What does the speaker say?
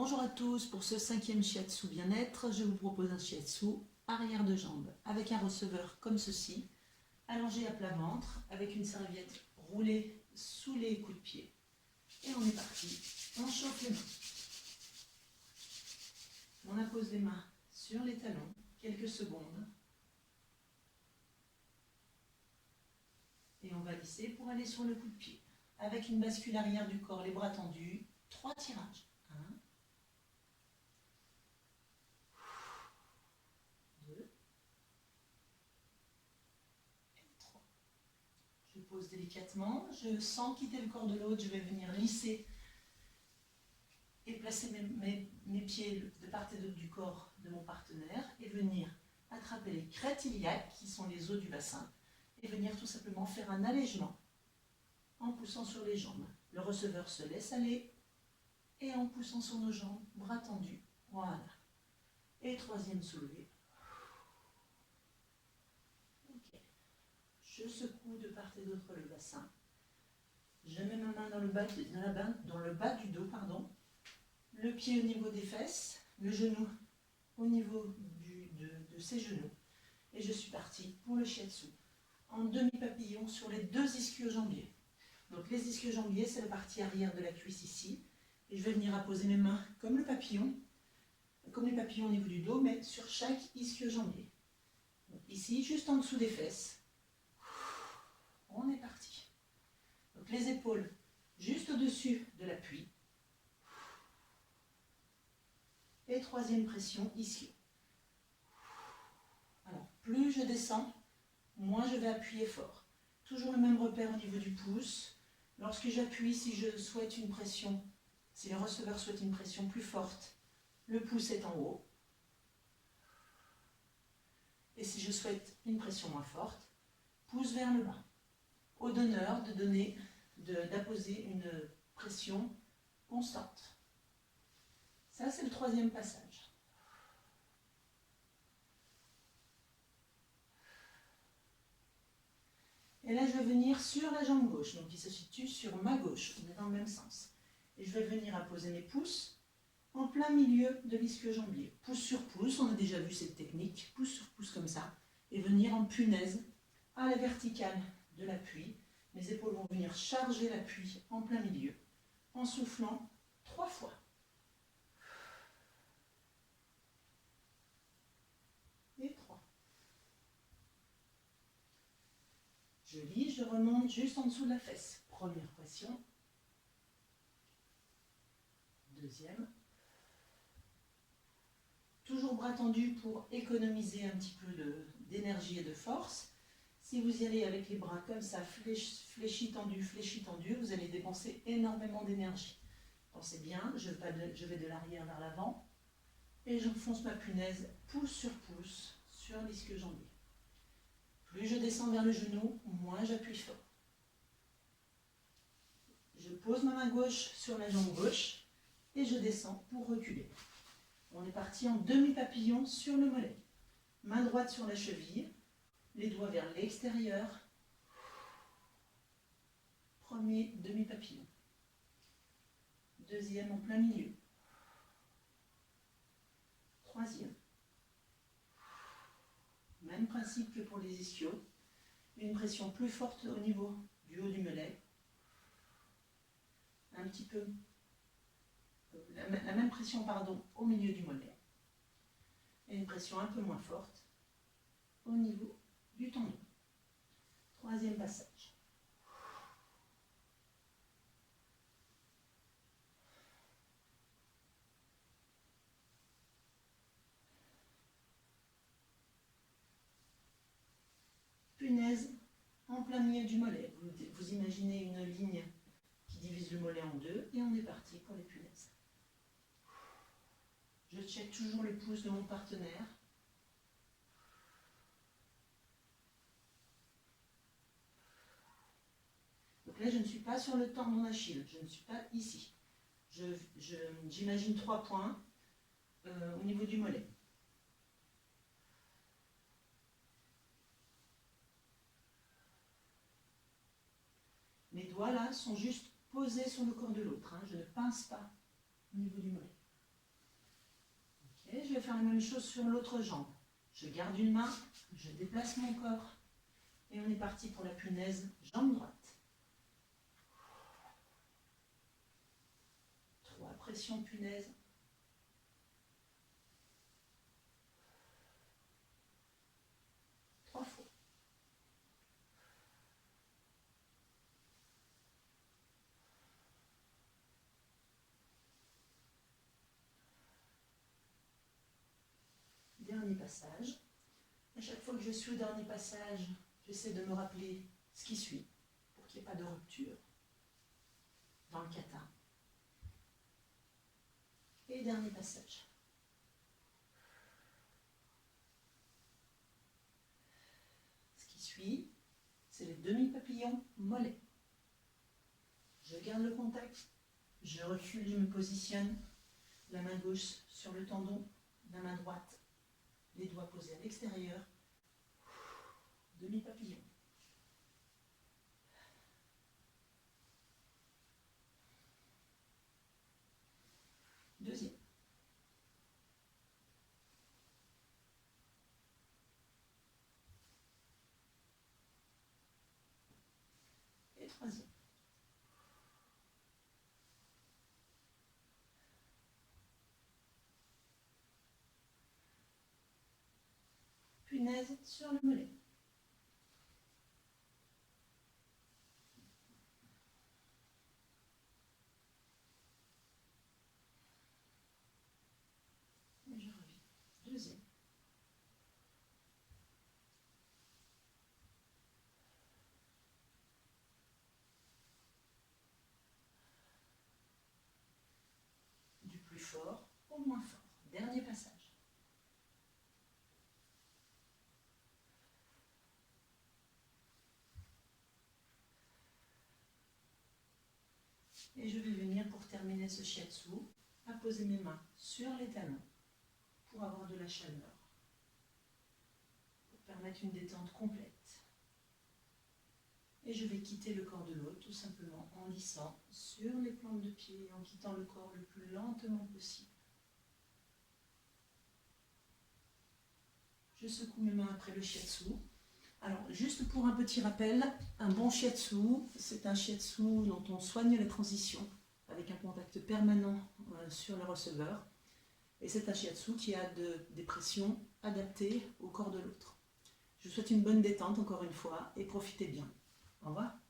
Bonjour à tous, pour ce 5e shiatsu bien-être, je vous propose un shiatsu arrière de jambe avec un receveur comme ceci, allongé à plat ventre avec une serviette roulée sous les coups de pied. Et on est parti, on chauffe les mains. On appose les mains sur les talons, quelques secondes. Et on va lisser pour aller sur le coup de pied. Avec une bascule arrière du corps, les bras tendus, 3 tirages. 1, 2 et 3. Je pose délicatement, je sens quitter le corps de l'autre, je vais venir lisser et placer mes pieds de part et d'autre du corps de mon partenaire et venir attraper les crêtes iliaques qui sont les os du bassin et venir tout simplement faire un allègement en poussant sur les jambes. Le receveur se laisse aller et en poussant sur nos jambes, bras tendus. Voilà. Et troisième soulevé. Ok. Je secoue de part et d'autre le bassin. Je mets ma main dans le bas du dos, pardon. Le pied au niveau des fesses, le genou au niveau de ses genoux. Et je suis partie pour le shiatsu. En demi-papillon sur les 2 ischio-jambiers. Donc les ischio-jambiers, c'est la partie arrière de la cuisse ici. Et je vais venir apposer mes mains comme le papillon, comme les papillons au niveau du dos, mais sur chaque ischio-jambier. Ici, juste en dessous des fesses. On est parti. Donc les épaules juste au-dessus de l'appui. Et troisième pression, ischio. Alors, plus je descends, moins je vais appuyer fort. Toujours le même repère au niveau du pouce. Lorsque j'appuie, si je souhaite une pression, si le receveur souhaite une pression plus forte, le pouce est en haut. Et si je souhaite une pression moins forte, pouce vers le bas. Au donneur d'apposer une pression constante. Ça, c'est le troisième passage. Et là, je vais venir sur la jambe gauche, donc il se situe sur ma gauche, on est dans le même sens. Et je vais venir apposer mes pouces en plein milieu de l'ischio-jambier. Pouce sur pouce, on a déjà vu cette technique, pouce sur pouce comme ça, et venir en punaise à la verticale de l'appui. Mes épaules vont venir charger l'appui en plein milieu, en soufflant 3 fois. Et 3. Je lis, je remonte juste en dessous de la fesse. Première pression. Deuxième. Toujours bras tendus pour économiser un petit peu d'énergie et de force. Si vous y allez avec les bras comme ça, fléchis tendus, vous allez dépenser énormément d'énergie. Pensez bien, je vais de l'arrière vers l'avant et j'enfonce ma punaise pouce sur l'ischio-jambier. Plus je descends vers le genou, moins j'appuie fort. Je pose ma main gauche sur la jambe gauche et je descends pour reculer. On est parti en demi-papillon sur le mollet. Main droite sur la cheville, les doigts vers l'extérieur. Premier demi-papillon. Deuxième en plein milieu. Troisième. Même principe que pour les ischios. Une pression plus forte au niveau du haut du mollet. Un petit peu. La même pression, pardon, au milieu du mollet. Et une pression un peu moins forte au niveau du tendon. Troisième passage. Punaise en plein milieu du mollet. Vous imaginez une ligne qui divise le mollet en deux et on est parti pour les punaises. Je check toujours le pouce de mon partenaire. Donc là, je ne suis pas sur le tendon d'Achille, je ne suis pas ici. J'imagine 3 points au niveau du mollet. Mes doigts là sont juste posés sur le corps de l'autre. Je ne pince pas au niveau du mollet. Et je vais faire la même chose sur l'autre jambe. Je garde une main, je déplace mon corps. Et on est parti pour la punaise, jambe droite. 3, pression punaise. 3 fois. Dernier passage. À chaque fois que je suis au dernier passage, j'essaie de me rappeler ce qui suit, pour qu'il n'y ait pas de rupture dans le kata. Et dernier passage. Ce qui suit, c'est les demi-papillons mollets. Je garde le contact, je recule, je me positionne, la main gauche sur le tendon, la main droite, les doigts posés à l'extérieur, demi-papillon. Deuxième. Et troisième. Punaise sur le mollet. Et je reviens. Deuxième. Du plus fort au moins fort. Dernier passage. Et je vais venir pour terminer ce shiatsu à poser mes mains sur les talons pour avoir de la chaleur, pour permettre une détente complète. Et je vais quitter le corps de l'autre tout simplement en lissant sur les plantes de pied et en quittant le corps le plus lentement possible. Je secoue mes mains après le shiatsu. Alors, juste pour un petit rappel, un bon shiatsu, c'est un shiatsu dont on soigne la transition avec un contact permanent sur le receveur. Et c'est un shiatsu qui a des pressions adaptées au corps de l'autre. Je vous souhaite une bonne détente encore une fois et profitez bien. Au revoir.